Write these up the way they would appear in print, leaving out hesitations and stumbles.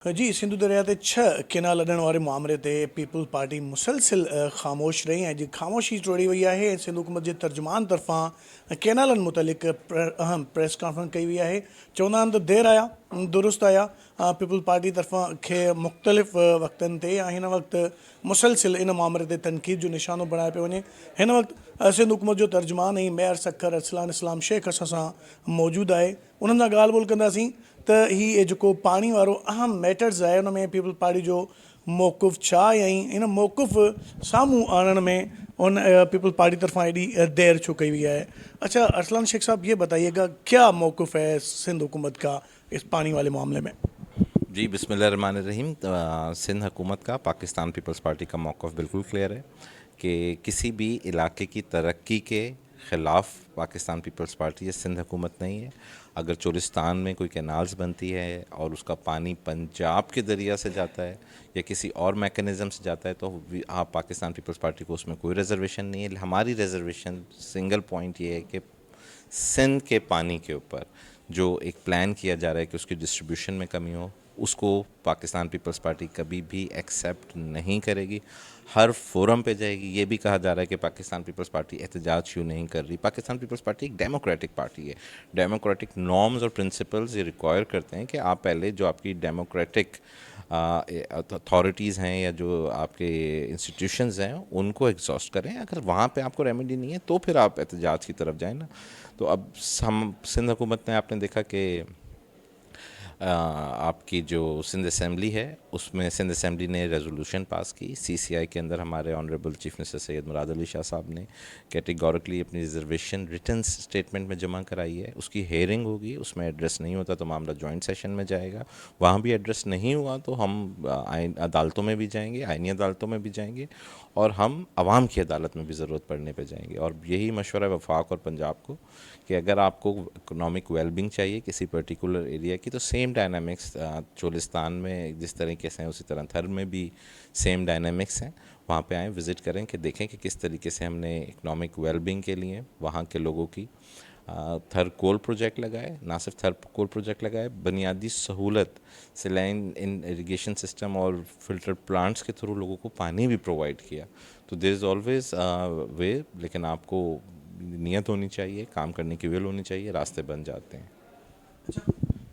जी सिंधु दरिया ते छह केनाल लॾण वारे मामले ते पीपल्स पार्टी मुसलसिल ख़ामोश रही ऐं ख़ामोशी तोड़ी वई आहे। सिंधु हुकूमत जे तर्जुमान तरफ़ां केनालनि मुतलिक़ अहम प्रेस कॉन्फ्रेंस कई वई आहे। चवंदा आहिनि त देरि आया दुरुस्त आया। पीपल्स पार्टी तरफ़ां खे मुख़्तलिफ़ वक़्तनि ते या हिन वक़्तु मुसलसिल इन मामले ते तनक़ीद जो निशानो बणाए पियो वञे। हिन वक़्तु सिंधु हुकूमत जो तर्जुमान ऐं मेयर सखर अरसलान इस्लाम शेख असां सां मौजूदु आहे। उन्हनि सां ॻाल्हि ॿोल कंदासीं त हीअ जेको पाणी वारो अहम मैटर्स आहे उन में पीपल्स पार्टी जो मौक़ुफ़ छा आहे ऐं इन मौक़ुफ़ साम्हूं आणण में उन पीपल्स पार्टी तरफ़ां एॾी देर छो कई हुई है। अच्छा अरसलान शेख साहब ये बताइएगा क्या मौक़ुफ़ है सिंध हुकूमत का इस पानी वाले मामले में। जी बिस्मिल्लाहिर्रहमानिर्रहीम। सिंध हुकूमत का पाकिस्तान पीपल्स पार्टी का मौक़िफ़ बिल्कुल क्लियर है कि किसी भी इलाके की तरक्की के ख़िलाफ़ पाकिस्तान पीपल्स पार्टी या सिंध हुकूमत नहीं है। अगर चोलिस्तान में कोई कैनाल्स बनती है और उसका पानी पंजाब के दरिया से जाता है या किसी और मैकेनिज़्म से जाता है तो आप पाकिस्तान पीपल्स पार्टी को उसमें कोई रिजर्वेशन नहीं है। हमारी रिजर्वेशन सिंगल पॉइंट ये है कि सिंध के पानी के ऊपर जो एक प्लान किया जा रहा है कि उसकी डिस्ट्रीब्यूशन में कमी हो, उसको पाकिस्तान पीपल्स पार्टी कभी भी एक्सेप्ट नहीं करेगी। हर फोरम पे जाएगी। ये भी कहा जा रहा है कि पाकिस्तान पीपल्स पार्टी एहतजाज क्यों नहीं कर रही। पाकिस्तान पीपल्स पार्टी एक डेमोक्रेटिक पार्टी है। डेमोक्रेटिक नॉर्म्स और प्रिंसिपल्स ये रिक्वायर करते हैं कि आप पहले जो आपकी डेमोक्रेटिक अथॉरिटीज़ हैं या जो आपके इंस्टीट्यूशंस हैं उनको एग्जॉस्ट करें। अगर वहाँ पे आपको रेमेडी नहीं है तो फिर आप एहतजाज की तरफ जाएं ना। तो अब हम सिंध हुकूमत ने आपने देखा कि आपकी जो सिंध असेंबली है उसमें सिंध असेंबली ने रेजोल्यूशन पास की। सीसीआई के अंदर हमारे honourable chief minister Syed Murad Ali Shah साहब ने कैटेगोरिकली अपनी रिजर्वेशन रिटन स्टेटमेंट में जमा कराई है। उसकी हेयरिंग होगी, उसमें एड्रेस नहीं होता तो मामला जॉइंट सेशन में जाएगा। वहाँ भी एड्रेस नहीं हुआ तो हम आइन अदालतों में भी जाएंगे, आइनी अदालतों में भी जाएंगे और हम आवाम की अदालत में भी ज़रूरत पड़ने पे जाएंगे। और यही मशवरा है वफाक और पंजाब को कि अगर आपको इकोनॉमिक वेलबिंग चाहिए किसी पर्टिकुलर एरिया की तो सेम डायनामिक्स चोलिस्तान में जिस तरीके से हैं उसी तरह थर में भी सेम डायनामिक्स हैं। वहाँ पे आएँ, विज़िट करें कि देखें कि किस तरीके से हमने इकोनॉमिक वेलबिंग के लिए वहाँ के लोगों की थर कोल प्रोजेक्ट लगाए। ना सिर्फ थर कोल प्रोजेक्ट लगाए, बुनियादी सहूलत सलाइन इन इरिगेशन सिस्टम और फिल्टर प्लांट्स के थ्रू लोगों को पानी भी प्रोवाइड किया। तो देयर इज़ ऑलवेज वे, लेकिन आपको नियत होनी चाहिए, काम करने की विल होनी चाहिए, रास्ते बन जाते हैं।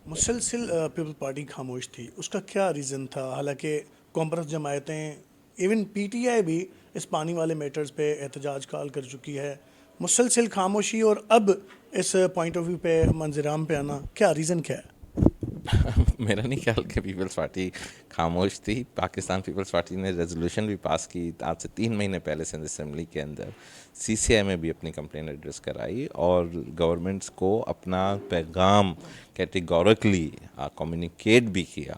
मुसलसिल पीपल्स पार्टी खामोश थी, उसका क्या रीज़न था? हालांकि कॉम्प्रेस जमायतें इवन पीटीआई भी इस पानी वाले मैटर्स पे एहतजाज कॉल कर चुकी है। मुसलसिल खामोशी और अब इस पॉइंट ऑफ व्यू पे मंजराम पे आना, क्या रीज़न क्या है? मेरा नहीं ख्याल कि पीपल्स पार्टी खामोश थी। पाकिस्तान पीपल्स पार्टी ने रेजोल्यूशन भी पास की आज से 3 महीने पहले सिंध असेंबली के अंदर। सीसीआई में भी अपनी कंप्लेन एड्रेस कराई और गवर्नमेंट्स को अपना पैगाम कैटेगोरिकली कम्युनिकेट भी किया।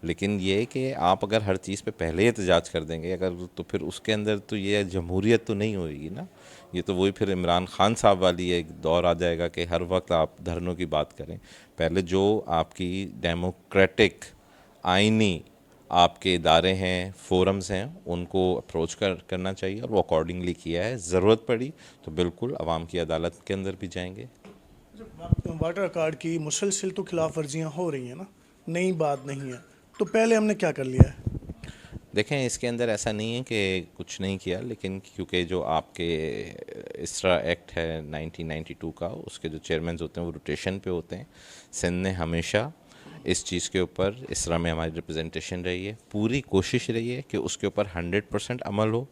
लेकिन ये कि आप अगर हर चीज़ पे पहले ही एहतजाज कर देंगे अगर तो फिर उसके अंदर तो ये जमहूरियत तो नहीं होएगी ना। ये तो वही फिर इमरान खान साहब वाली एक दौर आ जाएगा कि हर वक्त आप धरनों की बात करें। पहले जो आपकी डेमोक्रेटिक आइनी आपके इदारे हैं, फोरम्स हैं, उनको अप्रोच करना चाहिए और वो अकॉर्डिंगली किया है। ज़रूरत पड़ी तो बिल्कुल अवाम की अदालत के अंदर भी जाएंगे। वाटर कार्ड की मुसलसिल तो खिलाफ वर्जियाँ हो रही हैं ना, नई बात नहीं है, तो पहले हमने क्या कर लिया है? देखें इसके अंदर ऐसा नहीं है कि कुछ नहीं किया, लेकिन क्योंकि जो आपके इसरा एक्ट है 1992 का, उसके जो चेयरमैन होते हैं वो रोटेशन पे होते हैं। सिंध ने हमेशा इस चीज़ के ऊपर, इसरा में हमारी रिप्रेजेंटेशन रही है, पूरी कोशिश रही है कि उसके ऊपर 100% अमल हो।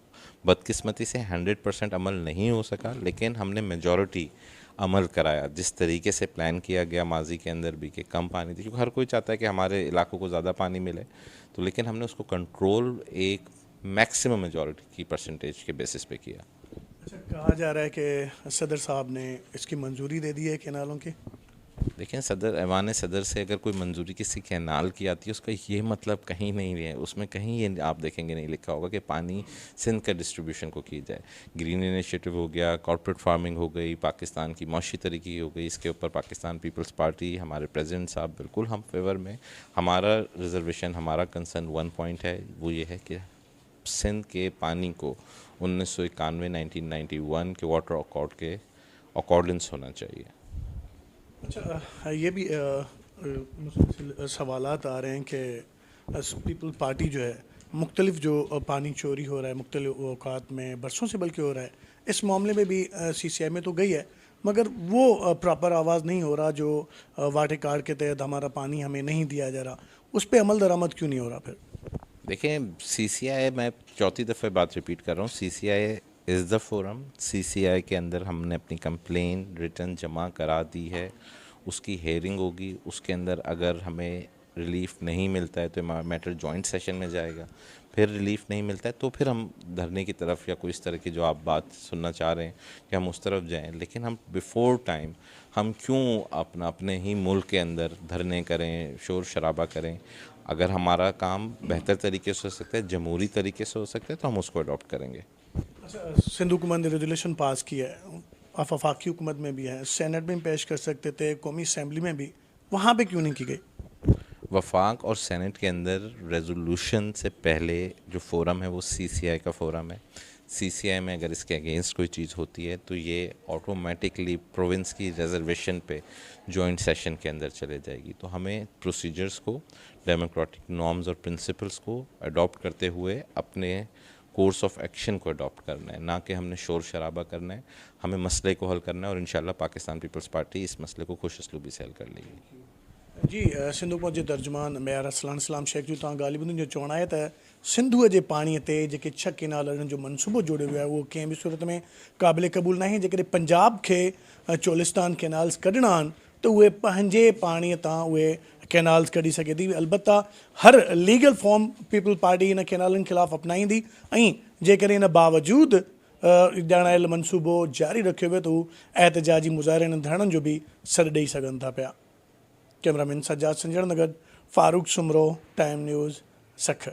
बदकिस्मती से 100% अमल नहीं हो सका, लेकिन हमने मेजॉरिटी अमल कराया। जिस तरीके से प्लान किया गया माजी के अंदर भी कि कम पानी थी, क्योंकि हर कोई चाहता है कि हमारे इलाकों को ज़्यादा पानी मिले, तो लेकिन हमने उसको कंट्रोल एक मैक्सिमम मेजॉरिटी की परसेंटेज के बेसिस पे किया। अच्छा, कहा जा रहा है कि सदर साहब ने इसकी मंजूरी दे दी है कैनालों की। देखें सदर ऐवान सदर से अगर कोई मंजूरी किसी कैनाल की आती है उसका ये मतलब कहीं नहीं है, उसमें कहीं ये आप देखेंगे नहीं लिखा होगा कि पानी सिंध का डिस्ट्रीब्यूशन को की जाए। ग्रीन इनिशिएटिव हो गया, कॉर्पोरेट फार्मिंग हो गई, पाकिस्तान की मौशी तरीके हो गई, इसके ऊपर पाकिस्तान पीपल्स पार्टी, हमारे प्रेसिडेंट साहब बिल्कुल हम फेवर में। हमारा रिजर्वेशन, हमारा कंसर्न 1 पॉइंट है, वो ये है कि सिंध के पानी को 1991 1991 के वाटर अकॉर्ड के अकॉर्डेंस होना चाहिए। अच्छा, ये भी मुसलसिल सवालात आ रहे हैं कि पीपल पार्टी जो है मुख्तलिफ जो पानी चोरी हो रहा है मुख्तलिफ औकात में बरसों से बल्कि हो रहा है, इस मामले में भी CCI में तो गई है, मगर वो प्रॉपर आवाज़ नहीं हो रहा जो वाटर कार्ड के तहत हमारा पानी हमें नहीं दिया जा रहा, उस पर अमल दरामद क्यों नहीं हो रहा फिर? देखिए, CCI, मैं चौथी दफ़े बात रिपीट कर रहा हूँ, CCI is the forum. CCI के अंदर हमने अपनी कंप्लेन रिटर्न जमा करा दी है, उसकी हेयरिंग होगी, उसके अंदर अगर हमें रिलीफ नहीं मिलता है तो मैटर जॉइंट सेशन में जाएगा, फिर रिलीफ नहीं मिलता है तो फिर हम धरने की तरफ या कोई इस तरह की जो आप बात सुनना चाह रहे हैं कि हम उस तरफ जाएं, लेकिन हम बिफोर टाइम हम क्यों अपने ही मुल्क के अंदर धरने करें, शोर शराबा करें? अगर हमारा काम बेहतर तरीके से हो सकता है, जमहूरी तरीके से हो सकता है, तो हम उसको अडॉप्ट करेंगे। अच्छा, सिंध हुकूमत ने रेजोल्यूशन पास किया है, वफाकी हुकूमत में भी है, सेनेट में पेश कर सकते थे, कौमी असम्बली में भी, वहाँ पे क्यों नहीं की गई? वफाक और सेनेट के अंदर रेजोल्यूशन से पहले जो फोरम है वो CCI का फोरम है। CCI में अगर इसके अगेंस्ट कोई चीज़ होती है तो ये ऑटोमेटिकली प्रोविंस की रिजर्वेशन पे जॉइंट सेशन के अंदर चले जाएगी। तो हमें प्रोसीजर्स को, डेमोक्रेटिक नॉर्म्स और प्रिंसिपल्स को अडॉप्ट करते हुए अपने कोर्स ऑफ एक्शन को अडॉप्ट करना है, ना कि हमने शोर शराबा करना है। हमें मसले को हल करना है और इंशाल्लाह पाकिस्तान पीपल्स पार्टी इस मसले को खुश असलूबी से हल कर लेगी। जी, सिंध हुकूमत जे तर्जुमान मेयर अरसलान सलाम शेख जो तव्हां ॻाल्हि ॿुधी जो चवणु आहे त सिंधूअ जे पाणीअ ते जेके 6 केनालनि जो मनसूबो जोड़ियो वियो आहे उहो कंहिं बि सूरत में क़ाबिल क़बूल न आहे। जेकॾहिं पंजाब खे चोलिस्तान कैनाल्स कढणा आहिनि त उहे पंहिंजे पाणीअ तां उहे कैनाल्स कढी सघे थी। अलबत्ता हर लीगल फॉर्म पीपल पार्टी इन कैनालनि ख़िलाफ़ु अपनाईंदी, ऐं जेकॾहिं इन बावजूदि ॼाणायल मनसूबो जारी रखियो वियो त हू एहतजाजी मुज़ाहिरनि धरणनि जो बि सॾु ॾेई सघनि था पिया। कैमरामैन सज्जाद संजण नगर, फारूक सुमरो, टाइम न्यूज़, सख।